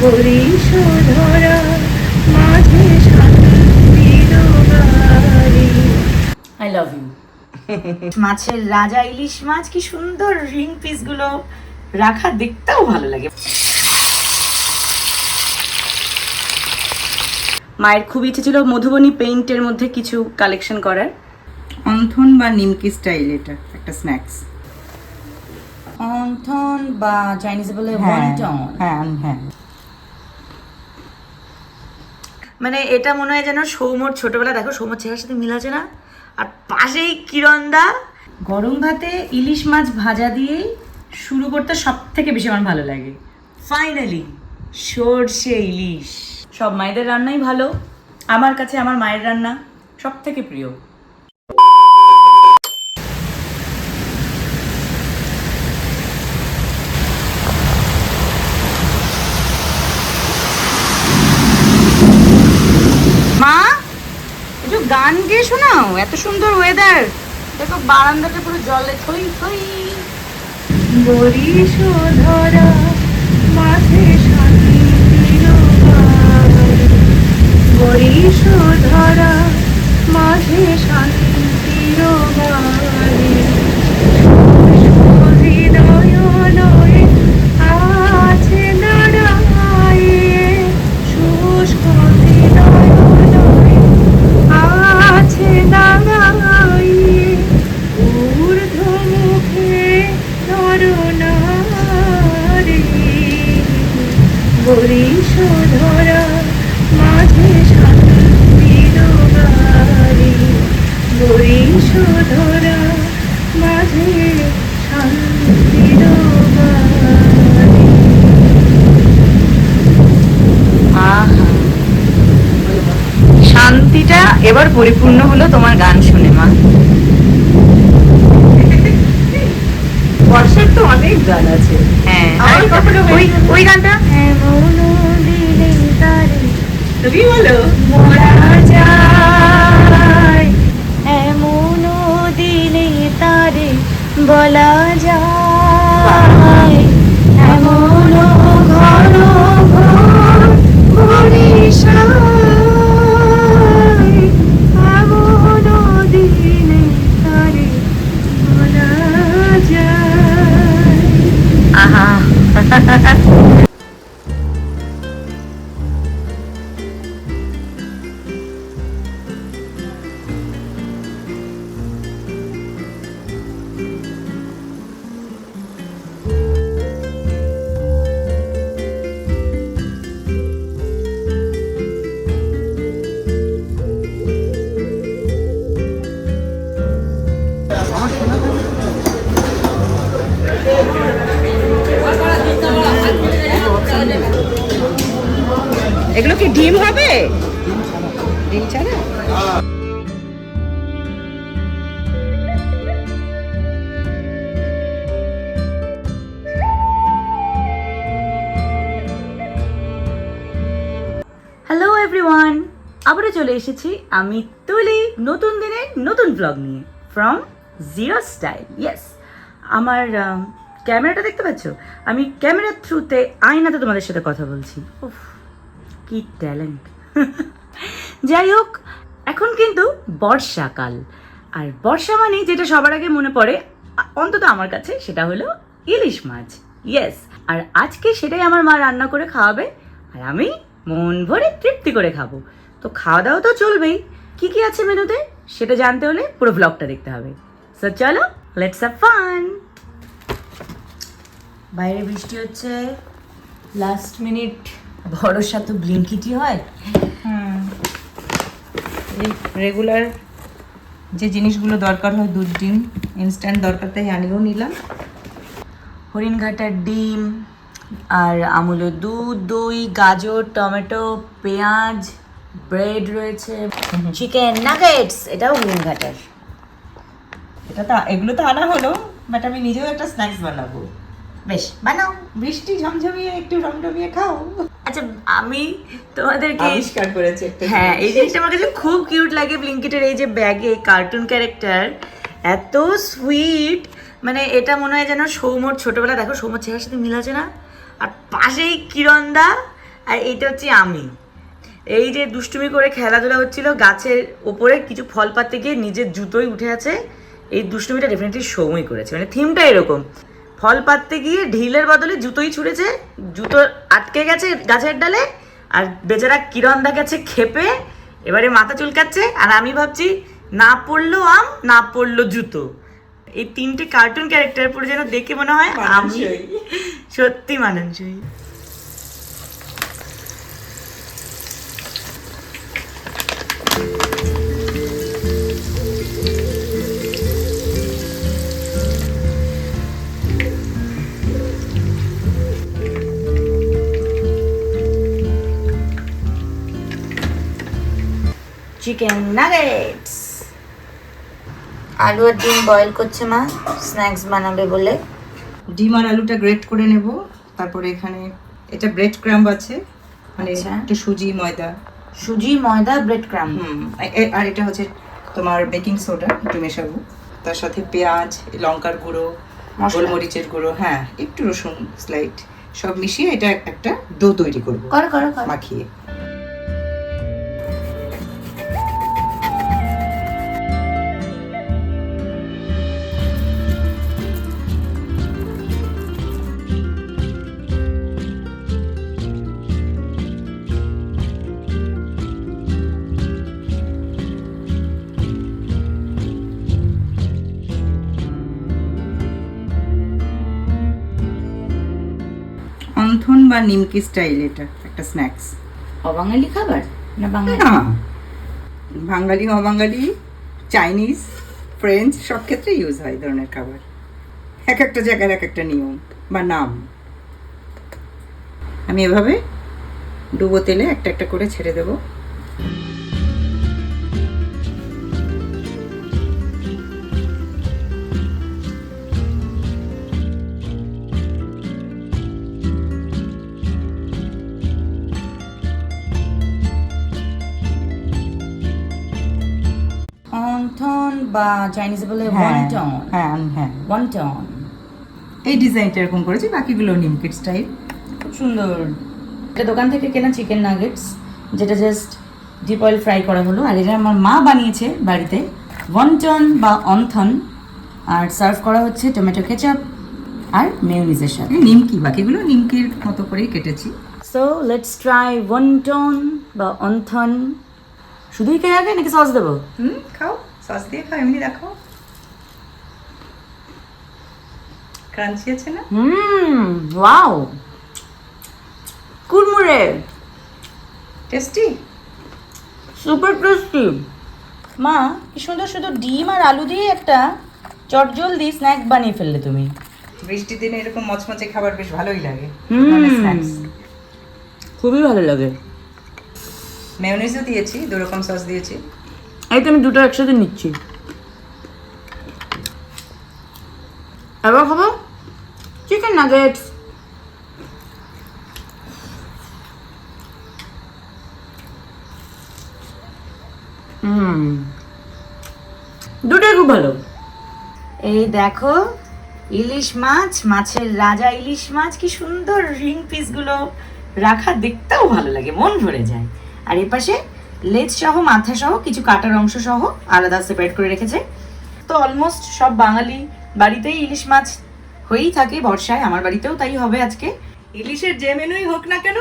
হরিশধরা মাঝে শান্তির বাড়ি। I love you. মাছের রাজা ইলিশ মাছ, কি সুন্দর রিং পিসগুলো রাখা, দেখতেও ভালো লাগে। মায়ের খুব ইচ্ছে ছিল মধুবনী পেইন্টের মধ্যে কিছু কালেকশন করার। অন্থন বা নিমকি স্টাইল, এটা একটা স্ন্যাক্স। অন্থন বা চাইনিজে বলে হ্যাঁ ওয়ান্টন। হ্যাঁ হ্যাঁ, মানে এটা মনে হয় যেন সৌমর ছোটবেলা, দেখো সৌমর চেহারার সাথে মিল আছে না? আর পাশেই কিরণদা। গরম ভাতে ইলিশ মাছ ভাজা দিয়েই শুরু করতে সব থেকে বেশি আমার ভালো লাগে। ফাইনালি সর্ষে ইলিশ। সব মায়েদের রান্নাই ভালো, আমার কাছে আমার মায়ের রান্না সব থেকে প্রিয়। মা একটু গান গেয়ে শোনাও, এত সুন্দর ওয়েদার, দেখো বারান্দাটা পুরো জলে থই থই। বরিশধরা মাঝে শান্তির বাড়ি, বরিশধরা মাঝে শান্তির বাড়ি। হৃদয় লয়ে আছে নারায়ে, শুষ্ক হৃদয় লয়ে আছে নারায়ে, ঊর্ধ্বমুখে নরনারী। বরিশধরা মাঝে শান্তির বাড়ি, বরিশধরা মাঝে শান্তির বাড়ি। আহা, শান্তিটা এবার পরিপূর্ণ হলো তোমার গান শুনে মা। বর্ষার তো অনেক গান আছে। হ্যাঁ, ওই গানটা তুমি বলো। মরা যায় এমন দিলে তারে বলা যায়, এমন ঘর ঘর বরিশায়, এমন দিলে তারে বলা যায়। আহা এগুলো কি ডিম হবে? ডিম ছাড়া? হ্যালো এভরিওয়ান, আবারও চলে এসেছি আমি তুলি নতুন দিনে নতুন ব্লগ নিয়ে ফ্রম জিরো স্টাইল। ইয়েস, আমার ক্যামেরাটা দেখতে পাচ্ছ? আমি ক্যামেরার থ্রুতে আয়নাতে তোমাদের সাথে কথা বলছি। উফ, কি ট্যালেন্ট। যাই হোক, এখন কিন্তু বর্ষাকাল, আর বর্ষা মানেই যেটা সবার আগে মনে পড়ে, অন্তত আমার কাছে, সেটা হলো ইলিশ মাছ। ইয়েস, আর আজকে সেটাই আমার মা রান্না করে খাওয়াবে, আর আমি মন ভরে তৃপ্তি করে খাবো। তো খাওয়া দাওয়া তো চলবেই, কি কি আছে মেনুতে সেটা জানতে হলে পুরো ব্লগটা দেখতে হবে। সো চলো, লেটস হ্যাভ ফান। বাইরে বৃষ্টি হচ্ছে, লাস্ট মিনিট ভরসা তো ব্লিঙ্কিটই হয়। রেগুলার যে জিনিসগুলো দরকার হয়, দুধ ডিম ইনস্ট্যান্ট দরকার, তাই আনিও নিলাম। হরিণঘাটার ডিম আর আমুলের দুধ, দই, গাজর, টমেটো, পেঁয়াজ, ব্রেড রয়েছে, চিকেন নাগেটস, এটাও হরিণঘাটার। এগুলো তো আনা হলো, বাট আমি নিজেও একটা স্ন্যাক্স বানাবো। বেশ, বানাও। বৃষ্টি ঝমঝমিয়ে একটু রমরমিয়ে খাও। আচ্ছা, আমি তোমাদেরকে আবিষ্কার করেছি একটা হ্যাঁ, এই জিনিসটা আমার কাছে খুব কিউট লাগে। ব্লিঙ্কিটের এই যে ব্যাগে কার্টুন ক্যারেক্টার, এত সুইট। মানে এটা মনে হয় যেন সৌমর ছোটবেলা, দেখো সৌমর চেহারার সাথে মিল আছে না? আর পাশেই কিরণদা, আর এইটা হচ্ছে আমি। এই যে দুষ্টুমি করে খেলাধুলা হচ্ছিল গাছের ওপরে কিছু ফল পাততে গিয়ে নিজের জুতোই উঠে আছে। এই দুষ্টুমিটা ডেফিনেটলি সৌমই করেছে, মানে থিমটা এরকম, ফল পাততে গিয়ে ঢিলের বদলে জুতোই ছুঁড়েছে, জুতো আটকে গেছে গাছের ডালে, আর বেচারা কিরণদা গেছে খেপে, এবারে মাথা চুলকাচ্ছে, আর আমি ভাবছি না পড়লো আম না পড়লো জুতো। এই তিনটে কার্টুন ক্যারেক্টার পরে যেন দেখে মনে হয় আমি সত্যি মানানসই। চিকেন নাগেটস, আলু আর ডিম বয়েল করছে মা, স্ন্যাক্স বানাবে বলে। ডিম আর আলুটা গ্রেট করে নেব। তারপরে এখানে এটা ব্রেড ক্রাম্ব আছে, মানে আচ্ছা। একটু সুজি ময়দা। সুজি ময়দা ব্রেড ক্রাম্ব। আর এটা হচ্ছে তোমার বেকিং সোডা একটু মেশাবো। তার সাথে পেঁয়াজ, লঙ্কার গুঁড়ো, গোলমরিচের গুঁড়ো, হ্যাঁ একটু রসুন স্লাইড, সব মিশিয়ে এটা একটা ডো তৈরি করবো করো মাখিয়ে। অন্থন বা নিমকি স্টাইল এটা একটা স্ন্যাক্স। অবাঙালি খাবার না বাঙালি? না, বাঙালি অবাঙালি চাইনিজ ফ্রেঞ্চ সব ক্ষেত্রে ইউজ হয় এই ধরনের খাবার। এক একটা জায়গার এক একটা নিয়ম বা নাম। আমি এভাবে ডুবো তেলে একটা একটা করে ছেড়ে দেবো। অন্থন বা চাইনিজে বলে হ্যাঁ ওয়ান্টন। হ্যাঁ হ্যাঁ, ওয়ান্টন। এই ডিজাইনটা এরকম করেছি, বাকিগুলো নিমকিট স্টাইল। খুব সুন্দর। এটা দোকান থেকে কেনা চিকেন নাগেটস, যেটা জাস্ট ডিপ অয়েল ফ্রাই করা হলো। আর এটা আমার মা বানিয়েছে বাড়িতে, ওয়ান্টন বা অন্থন। আর সার্ভ করা হচ্ছে টমেটো কেচাপ আর মেয়োনিজের সাথে। নিমকি, বাকিগুলো নিমকির মতো করেই কেটেছি। সো লেটস ট্রাই ওয়ান্টন বা অন্থন। শুধুই খেয়ে আগে নাকি সস দেবো? খাও, সস দিয়ে খাও, এমনি দেখো। ক্রাঞ্চি আছে না? ওয়াও, কুড়মুড়ে, টেস্টি, সুপার টেস্টি। মা কি সুন্দর, শুধু ডিম আর আলু দিয়ে একটা চটজলদি স্ন্যাক বানিয়ে ফেললে তুমি। বৃষ্টির দিনে এরকম মচমচে খাবার বেশ ভালোই লাগে। স্ন্যাক্স খুবই ভালো লাগে। মেয়োনিজও দিয়েছি, দু রকম সস দিয়েছি। এই তো আমি দুটো একসাথে নিচ্ছি। এবার খাবো চিকেন নাগেটস। দুটোই খুব ভালো। এই দেখো ইলিশ মাছ, মাছের রাজা ইলিশ মাছ, কি সুন্দর রিং পিসগুলো রাখা, দেখতেও ভালো লাগে, মন ভরে যায়। আর এর পাশে লেজ সহ, মাথা সহ, কিছু কাটার অংশ সহ আলাদা সেপারেট করে রেখেছে। তো অলমোস্ট সব বাঙালি বাড়িতেই ইলিশ মাছ হয়েই থাকে বর্ষায়, আমার বাড়িতেও তাই হবে আজকে। ইলিশের যে মেনুই হোক না কেন,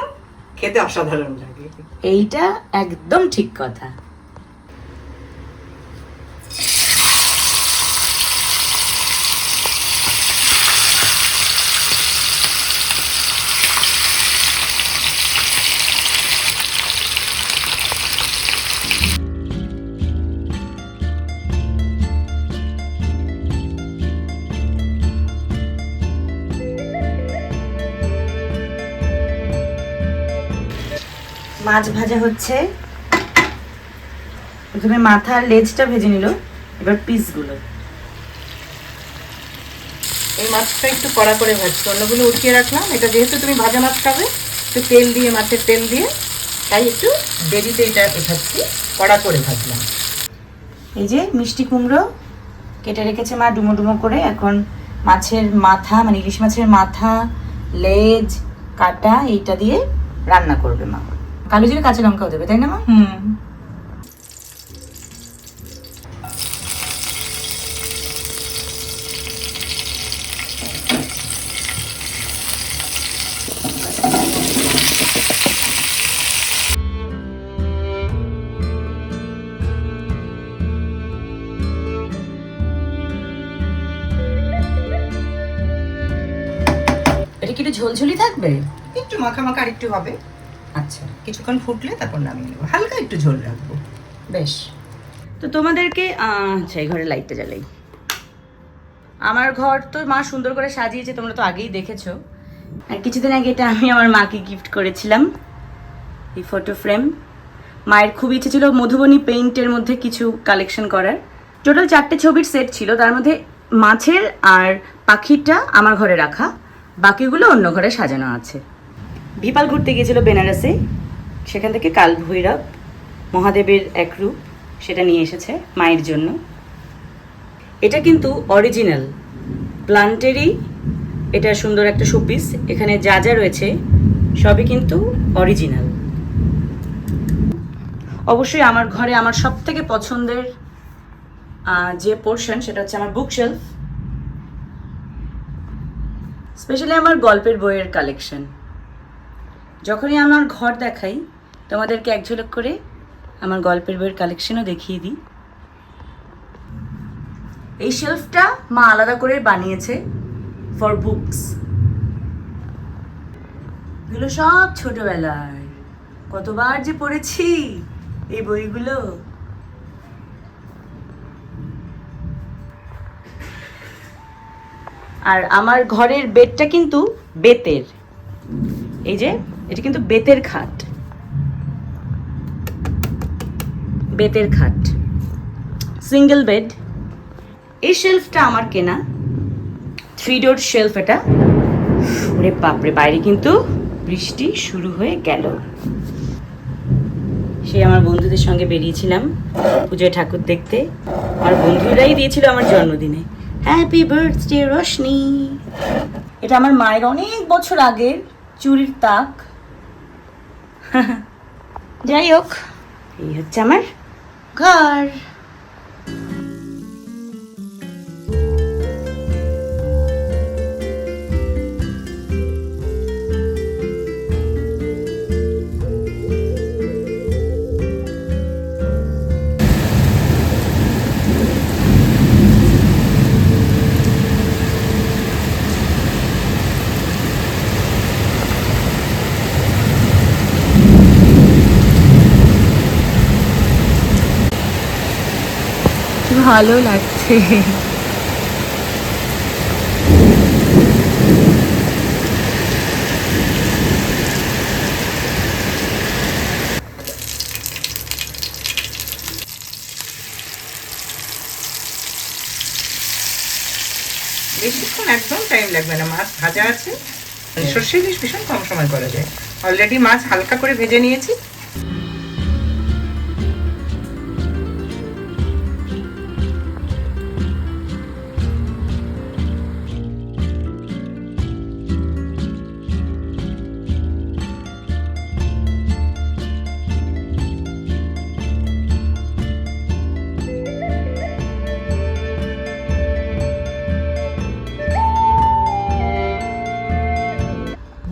খেতে অসাধারণ লাগে। এইটা একদম ঠিক কথা। মাছ ভাজা হচ্ছে। প্রথমে মাথা আর লেজটা ভেজে নিল, এবার পিসগুলো। এই মাছটা একটু কড়া করে ভাজছি, অন্যগুলো উঠিয়ে রাখলাম। এটা যেহেতু তুমি ভাজা মাছ খাবে, একটু তেল দিয়ে, মাছের তেল দিয়ে, তাই একটু দেরিতে এটা ভাজছি, কড়া করে ভাজলাম। এই যে মিষ্টি কুমড়ো কেটে রেখেছে মা ডুমো ডুমো করে। এখন মাছের মাথা, মানে ইলিশ মাছের মাথা, লেজ, কাটা, এইটা দিয়ে রান্না করবে মা। কালো জিরে কাঁচা লঙ্কাও দেবে, তাই না মা? এটা কি একটু ঝোলঝুলি থাকবে? একটু মাখা মাখা আর একটু হবে। আচ্ছা, কিছুক্ষণ ফুটলে তারপর নামিয়ে নেবো, হালকা একটু ঝোল রাখবো। বেশ। তো তোমাদেরকে সেই ঘরে লাইটটা জ্বালাই। আমার ঘর তো মা সুন্দর করে সাজিয়েছে, তোমরা তো আগেই দেখেছো। আর কিছুদিন আগে এটা আমি আমার মাকে গিফট করেছিলাম, এই ফটো ফ্রেম। মায়ের খুব ইচ্ছে ছিল মধুবনী পেইন্টের মধ্যে কিছু কালেকশন করার। টোটাল 4টে ছবির সেট ছিল, তার মধ্যে মাছের আর পাখিটা আমার ঘরে রাখা, বাকিগুলো অন্য ঘরে সাজানো আছে। ভিপাল ঘুরতে গিয়েছিল বেনারসে, সেখান থেকে কাল ভৈরব মহাদেবের এক রূপ সেটা নিয়ে এসেছে মায়ের জন্য। এটা কিন্তু অরিজিনাল প্লান্টেরই, এটা সুন্দর একটা শোপিস। এখানে যা যা রয়েছে সবই কিন্তু অরিজিনাল। অবশ্যই আমার ঘরে আমার সব থেকে পছন্দের যে পোর্শন সেটা হচ্ছে আমার বুকশেলফ, স্পেশালি আমার গল্পের বইয়ের কালেকশন। যখনই আমার ঘর দেখাই তোমাদেরকে এক ঝলক করে আমার গল্পের বইয়ের কালেকশনও দেখিয়ে দিই। এই শেলফটা মা আলাদা করে বানিয়েছে ফর বুকস। এগুলো সব ছোটবেলায় কতবার যে পড়েছি এই বইগুলো। আর আমার ঘরের বেডটা কিন্তু বেতের, এই যে এটা কিন্তু বেতের খাট, বেতের খাট, সিঙ্গেল বেড। এই শেলফটা আমার কেনা, 3 ডোর শেলফ এটা। ওরে বাপরে, বাইরে কিন্তু বৃষ্টি শুরু হয়ে গেল। সে আমার বন্ধুদের সঙ্গে বেরিয়েছিলাম পুজোয় ঠাকুর দেখতে। আমার বন্ধুরাই দিয়েছিল আমার জন্মদিনে হ্যাপি বার্থডে রোশনি। এটা আমার মায়ের অনেক বছর আগের চুরির তাক। যাই হোক, এই হচ্ছে আমার ঘর। ভালো লাগছে। বেশিক্ষণ একদম টাইম লাগবে না, মাছ ভাজা আছে। সর্ষে ইলিশ ভীষণ কম সময় করা যায়। অলরেডি মাছ হালকা করে ভেজে নিয়েছি।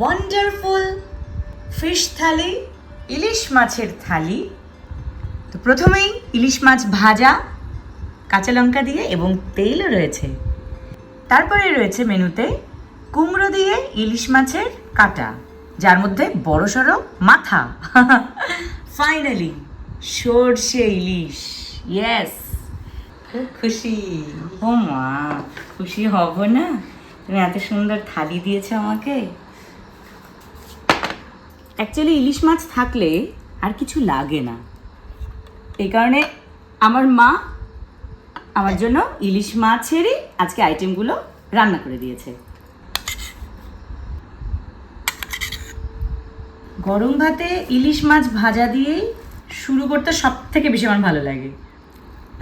ওয়ান্ডারফুল ফিশ থালি, ইলিশ মাছের থালি। তো প্রথমেই ইলিশ মাছ ভাজা কাঁচা লঙ্কা দিয়ে এবং তেলও রয়েছে। তারপরে রয়েছে মেনুতে কুমড়ো দিয়ে ইলিশ মাছের কাটা, যার মধ্যে বড়সড় মাথা। ফাইনালি সর্ষে ইলিশ। ইয়েস, খুব খুশি। ও মা, খুশি হব না? তুমি এত সুন্দর থালি দিয়েছো আমাকে। অ্যাকচুয়ালি ইলিশ মাছ থাকলে আর কিছু লাগে না, এই কারণে আমার মা আমার জন্য ইলিশ মাছেরই আজকে আইটেমগুলো রান্না করে দিয়েছে। গরম ভাতে ইলিশ মাছ ভাজা দিয়েই শুরু করতে সব থেকে বেশি আমার ভালো লাগে।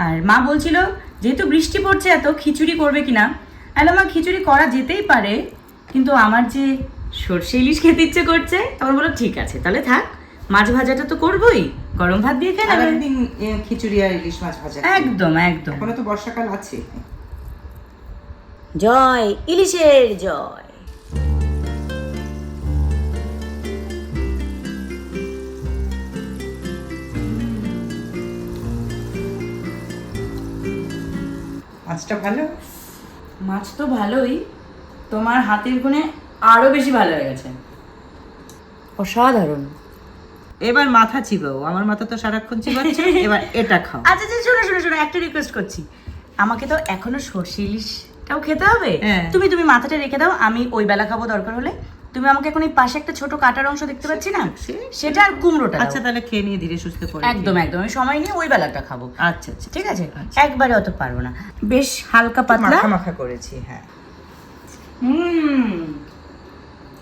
আর মা বলছিল যেহেতু বৃষ্টি পড়ছে এত, খিচুড়ি করবে কিনা। মা খিচুড়ি করা যেতেই পারে, কিন্তু আমার যে সর্ষে ইলিশ খেতে ইচ্ছে করছে, তখন বলো ঠিক আছে তাহলে থাক, মাছ ভাজাটা তো করবোই, গরম ভাত দিয়ে খেয়ে আর নেবে। একদিন খিচুড়ি আর ইলিশ মাছ ভাজা। একদম একদম। এখনো তো বর্ষাকাল আছে। জয় ইলিশের জয়। মাছটা ভালো? মাছ তো ভালোই, তোমার হাতের গুণে আরো বেশি ভালো হয়ে গেছে, অসাধারণ। এবার মাথা চিবাও, আমার মাথা তো সারাক্ষণ চিবাচ্ছ, এবার এটা খাও। আচ্ছা আচ্ছা, শোনো শোনো শোনো, একটা রিকোয়েস্ট করছি, আমাকে তো এখনো সর্ষে ইলিশটাও খেতে হবে। হ্যাঁ। তুমি মাথাটা রেখে দাও, আমি ওই বেলা খাবো দরকার হলে। তুমি আমাকে এখন এই পাশে একটা ছোট কাটার অংশ দেখতে পাচ্ছি না, সেটা আর কুমড়োটা আচ্ছা তাহলে খেয়ে নিয়ে ধীরে সুস্থে পড়ে। একদম একদম, আমি সময় নিয়ে ওই বেলাটা খাবো। আচ্ছা আচ্ছা, ঠিক আছে, একবারে অত পারবো না, বেশ হালকা পাতলা মাখা মাখা করেছি। হ্যাঁ,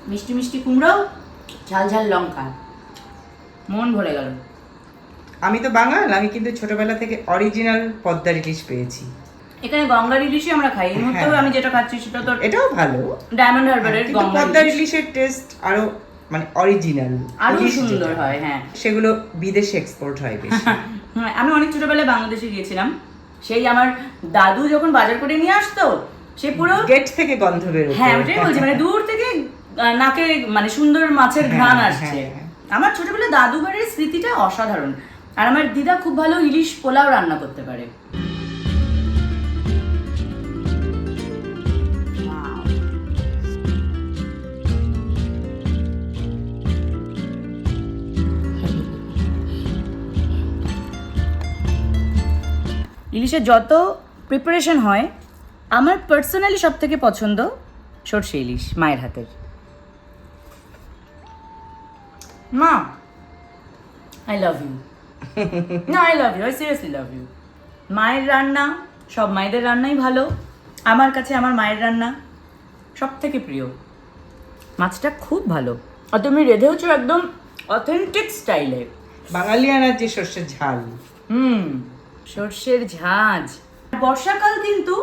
মিষ্টি মিষ্টি কুমড়ো, ঝাল ঝাল লঙ্কা, মন ভরে গেল। আমি তো বাঙাল, আমি কিন্তু ছোটবেলা থেকে অরিজিনাল পদ্মার ইলিশ পেয়েছি। এখানে গঙ্গার ইলিশই আমরা খাই, এই মুহূর্তে হ্যাঁ। আমি যেটা খাচ্ছি সেটা তো এটাও ভালো, ডায়মন্ড হারবারের কিন্তু গঙ্গার পদ্মার ইলিশ, ইলিশের টেস্ট আরো মানে অরিজিনাল, আরো সুন্দর হয়। হ্যাঁ, সেগুলো বিদেশে এক্সপোর্ট হয় বেশি। হ্যাঁ, আমি অনেক ছোটবেলায় বাংলাদেশে গিয়েছিলাম, সেই আমার দাদু যখন বাজার করে নিয়ে আসতো, সে পুরো গেট থেকে গন্ধ বেরোতো। হ্যাঁ ওটাই বলছি, মানে দূর থেকে নাকে মানে সুন্দর মাছের হ্যাঁ, ঘ্রাণ হ্যাঁ, আসছে। হ্যাঁ। আমার ছোটবেলায় দাদু বাড়ির স্মৃতিটা অসাধারণ। আর আমার দিদা খুব ভালো ইলিশ পোলাও রান্না করতে পারে। ইলিশের যত প্রিপারেশন হয়, আমার পার্সোনালি সব থেকে পছন্দ সর্ষে ইলিশ মায়ের হাতের। মা, আই লাভ ইউ। না, I love you, I seriously love you. মায়ের রান্না, সব মায়েদের রান্নাই ভালো, আমার কাছে আমার মায়ের রান্না সব থেকে প্রিয়। মাছটা খুব ভালো, আর তুমি রেঁধেওছো একদম অথেন্টিক স্টাইলে। বাঙালিয়ানার যে সর্ষের ঝাল। সর্ষের ঝাঁঝ। বর্ষাকাল কিন্তু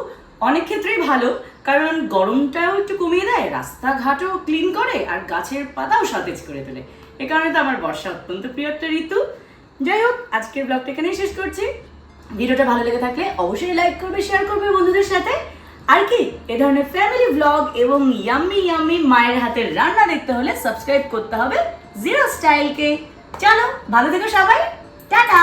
অনেক ক্ষেত্রেই ভালো, কারণ গরমটাও একটু কমিয়ে দেয়, রাস্তাঘাটও ক্লিন করে, আর গাছের পাতাও সতেজ করে তোলে। এ কারণে তো আমার বর্ষা অত্যন্ত প্রিয় একটা ঋতু। যাই হোক, আজকের ব্লগটা এখানেই শেষ করছি। ভিডিওটা ভালো লেগে থাকলে অবশ্যই লাইক করবে, শেয়ার করবে বন্ধুদের সাথে। আর কি, এ ধরনের ফ্যামিলি ব্লগ এবং ইয়াম্মি ইয়াম্মি মায়ের হাতের রান্না দেখতে হলে সাবস্ক্রাইব করতে হবে জিরো স্টাইলকে। চলো, ভালো থেকো সবাই, টাটা।